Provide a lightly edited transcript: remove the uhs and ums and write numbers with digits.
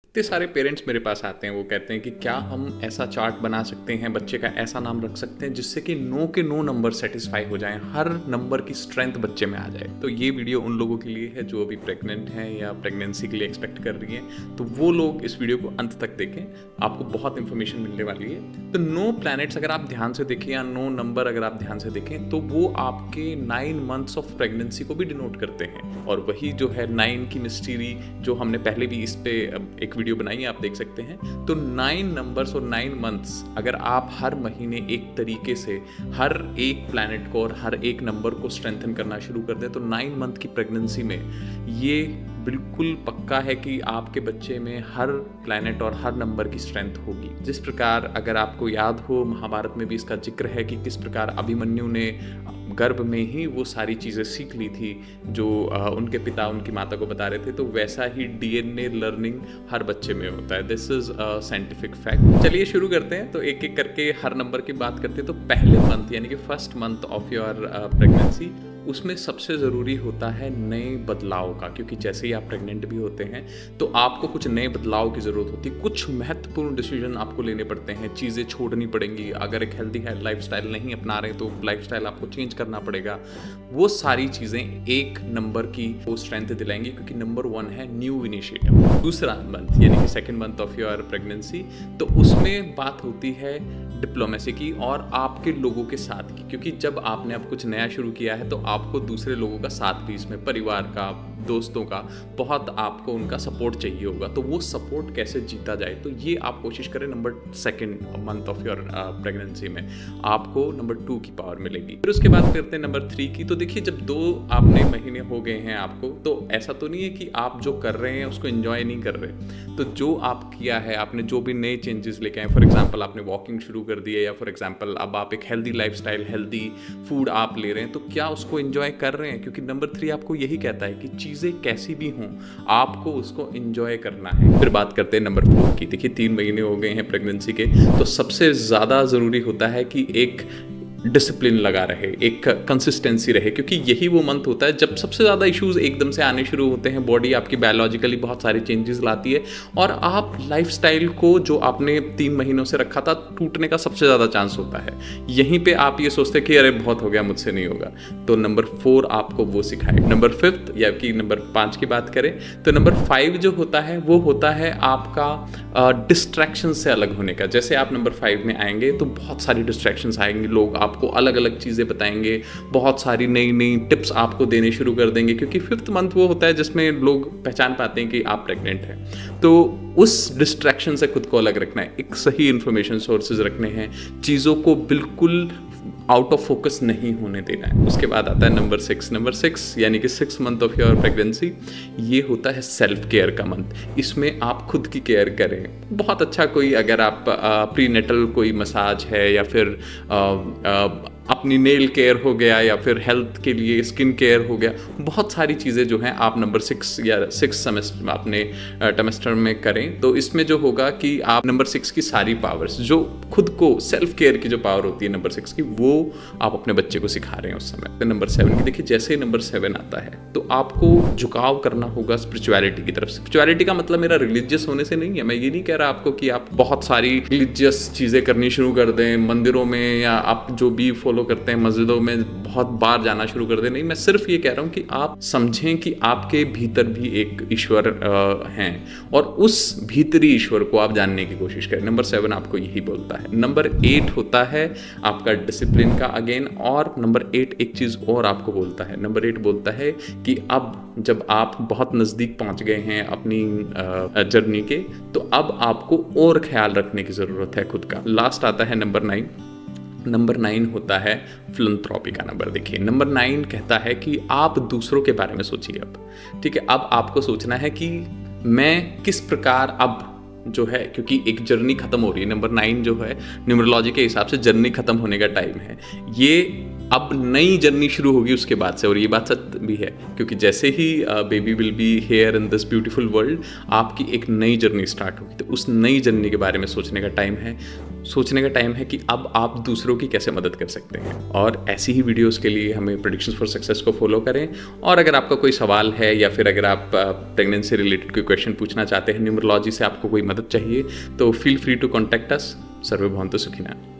इतने सारे पेरेंट्स मेरे पास आते हैं, वो कहते हैं कि क्या हम ऐसा चार्ट बना सकते हैं, बच्चे का ऐसा नाम रख सकते हैं जिससे कि नो के नो नंबर सेटिस्फाई हो जाएं, हर नंबर की स्ट्रेंथ बच्चे में आ जाए। तो ये वीडियो उन लोगों के लिए है जो अभी प्रेग्नेंट हैं या प्रेगनेंसी के लिए एक्सपेक्ट कर रही हैं, तो वो लोग इस वीडियो को अंत तक देखें, आपको बहुत इंफॉर्मेशन मिलने वाली है। तो नो प्लैनेट्स अगर आप ध्यान से देखें या नो नंबर अगर आप ध्यान से देखें तो वो आपके 9 मंथ्स ऑफ प्रेगनेंसी को भी डिनोट करते हैं। और वही जो है 9 की मिस्ट्री जो हमने पहले भी इस पे एक वीडियो बनाई है, आप देख सकते हैं। तो 9 नंबर्स और 9 मंथ्स अगर आप हर महीने एक तरीके से हर एक प्लैनेट को और हर एक नंबर को स्ट्रेंथन करना शुरू कर दें तो 9 मंथ की प्रेगनेंसी में ये बिल्कुल पक्का है कि आपके बच्चे में हर प्लैनेट और हर नंबर की स्ट्रेंथ होगी। जिस प्रकार अगर आपको याद हो, महाभारत में भी इसका जिक्र है कि किस प्रकार अभिमन्यु ने गर्भ में ही वो सारी चीज़ें सीख ली थी जो उनके पिता उनकी माता को बता रहे थे, तो वैसा ही डीएनए लर्निंग हर बच्चे में होता है। This is scientific fact. चलिए शुरू करते हैं। तो एक एक करके हर नंबर की बात करते हैं। तो पहले मंथ यानी कि first month of your pregnancy, उसमें सबसे ज़रूरी होता है नए बदलाव का, क्योंकि जैसे ही आप प्रेग्नेंट भी होते हैं तो आपको कुछ नए बदलाव की ज़रूरत होती है। कुछ महत्वपूर्ण डिसीजन आपको लेने पड़ते हैं, चीज़ें छोड़नी पड़ेंगी। अगर एक हेल्दी है लाइफस्टाइल नहीं अपना रहे तो लाइफस्टाइल आपको चेंज करना पड़ेगा। वो सारी चीज़ें एक नंबर की वो स्ट्रेंथ दिलाएंगी, क्योंकि नंबर 1 है न्यू इनिशिएटिव। दूसरा मंथ यानी कि second month of your pregnancy, तो उसमें बात होती है डिप्लोमेसी की और आपके लोगों के साथ की, क्योंकि जब आपने अब कुछ नया शुरू किया है तो आपको दूसरे लोगों का साथ भी, इसमें परिवार का, दोस्तों का, बहुत आपको उनका सपोर्ट चाहिए होगा। तो वो सपोर्ट कैसे जीता जाए, तो ये आप कोशिश करें number second month of your pregnancy में आपको नंबर 2 की पावर मिलेगी। फिर उसके बाद करते हैं नंबर 3 की। तो देखिए, जब 2 आपने महीने हो गए हैं आपको, तो ऐसा तो नहीं है कि आप जो कर रहे हैं उसको एंजॉय नहीं कर रहे। तो जो आप किया है, आपने जो भी नए चेंजेस लेके आए, फॉर एग्जाम्पल आपने वॉकिंग शुरू कर दी है, या फॉर एग्जाम्पल अब आप एक हेल्दी लाइफस्टाइल, हेल्दी फूड आप ले रहे हैं, तो क्या उसको एंजॉय कर रहे हैं? क्योंकि नंबर 3 आपको यही कहता है कि चीज़ें कैसी भी हों आपको उसको एंजॉय करना है। फिर बात करते हैं नंबर 4 की। देखिए, 3 महीने हो गए हैं प्रेगनेंसी के, तो सबसे ज़्यादा ज़रूरी होता है कि एक डिसिप्लिन लगा रहे, एक कंसिस्टेंसी रहे, क्योंकि यही वो मंथ होता है जब सबसे ज़्यादा इश्यूज एकदम से आने शुरू होते हैं। बॉडी आपकी बायोलॉजिकली बहुत सारी चेंजेस लाती है और आप लाइफस्टाइल को जो आपने 3 महीनों से रखा था, टूटने का सबसे ज़्यादा चांस होता है। यहीं पे आप ये सोचते कि अरे बहुत हो गया, मुझसे नहीं होगा। तो नंबर 4 आपको वो सिखाए। नंबर 5 या कि नंबर 5 की बात करें तो नंबर 5 जो होता है वो होता है आपका डिस्ट्रैक्शन से अलग होने का। जैसे आप नंबर 5 में आएंगे तो बहुत सारी डिस्ट्रैक्शंस आएंगी, लोग आपको अलग अलग चीज़ें बताएंगे, बहुत सारी नई नई टिप्स आपको देने शुरू कर देंगे, क्योंकि 5th मंथ वो होता है जिसमें लोग पहचान पाते हैं कि आप प्रेग्नेंट हैं। तो उस डिस्ट्रैक्शन से खुद को अलग रखना है, एक सही इंफॉर्मेशन सोर्सेज रखने हैं, चीज़ों को बिल्कुल आउट ऑफ फोकस नहीं होने देना है। उसके बाद आता है नंबर 6। नंबर 6 यानी कि 6 मंथ ऑफ योर प्रेगनेंसी, ये होता है सेल्फ केयर का मंथ। इसमें आप खुद की केयर करें। बहुत अच्छा कोई, अगर आप प्रीनेटल कोई मसाज है, या फिर अपनी नेल केयर हो गया, या फिर हेल्थ के लिए स्किन केयर हो गया, बहुत सारी चीज़ें जो हैं आप नंबर 6 या 6 सेमेस्टर अपने टेमेस्टर में करें। तो इसमें जो होगा कि आप नंबर 6 की सारी पावर्स, जो खुद को सेल्फ केयर की जो पावर होती है नंबर 6 की, वो आप अपने बच्चे को सिखा रहे हैं उस समय। तो नंबर 7 की देखिए, जैसे ही नंबर 7 आता है तो आपको झुकाव करना होगा स्पिरिचुअलिटी की तरफ। स्पिरिचुअलिटी का मतलब मेरा रिलीजियस होने से नहीं है। मैं ये नहीं कह रहा आपको कि आप बहुत सारी रिलीजियस चीज़ें करनी शुरू कर दें मंदिरों में, या आप जो भी फॉलो करते हैं मस्जिदों में बहुत बार जाना शुरू कर दें। नहीं, मैं सिर्फ ये कह रहा हूँ कि आप समझें कि आपके भीतर भी एक ईश्वर हैं, और उस भीतरी ईश्वर को आप जानने की कोशिश करें। नंबर 7 आपको यही बोलता है। नंबर 8 होता है आपका डिसिप्लिन का अगेन, और नंबर 8 एक चीज़ और आपको बोलता है। नंबर 8 बोलता है कि अब जब आप बहुत नज़दीक पहुँच गए हैं अपनी जर्नी के, तो अब आपको और ख्याल रखने की ज़रूरत है खुद का। लास्ट आता है नंबर 9। नंबर 9 होता है फिलंथ्रॉपी का नंबर। देखिए, नंबर 9 कहता है कि आप दूसरों के बारे में सोचिए अब। ठीक है, अब आपको सोचना है कि मैं किस प्रकार अब जो है, क्योंकि एक जर्नी खत्म हो रही है। नंबर 9 जो है न्यूमरोलॉजी के हिसाब से जर्नी खत्म होने का टाइम है। ये अब नई जर्नी शुरू होगी उसके बाद से। और ये बात सच भी है, क्योंकि जैसे ही baby will be here in this beautiful world, आपकी एक नई जर्नी स्टार्ट होगी। तो उस नई जर्नी के बारे में सोचने का टाइम है, कि अब आप दूसरों की कैसे मदद कर सकते हैं। और ऐसी ही वीडियोस के लिए हमें प्रेडिक्शंस फॉर सक्सेस को फॉलो करें। और अगर आपका कोई सवाल है या फिर अगर आप प्रेगनेंसी रिलेटेड कोई क्वेश्चन पूछना चाहते हैं, न्यूमरोलॉजी से आपको कोई मदद चाहिए, तो feel free to contact us. सर्वे भवन्तु सुखिनः।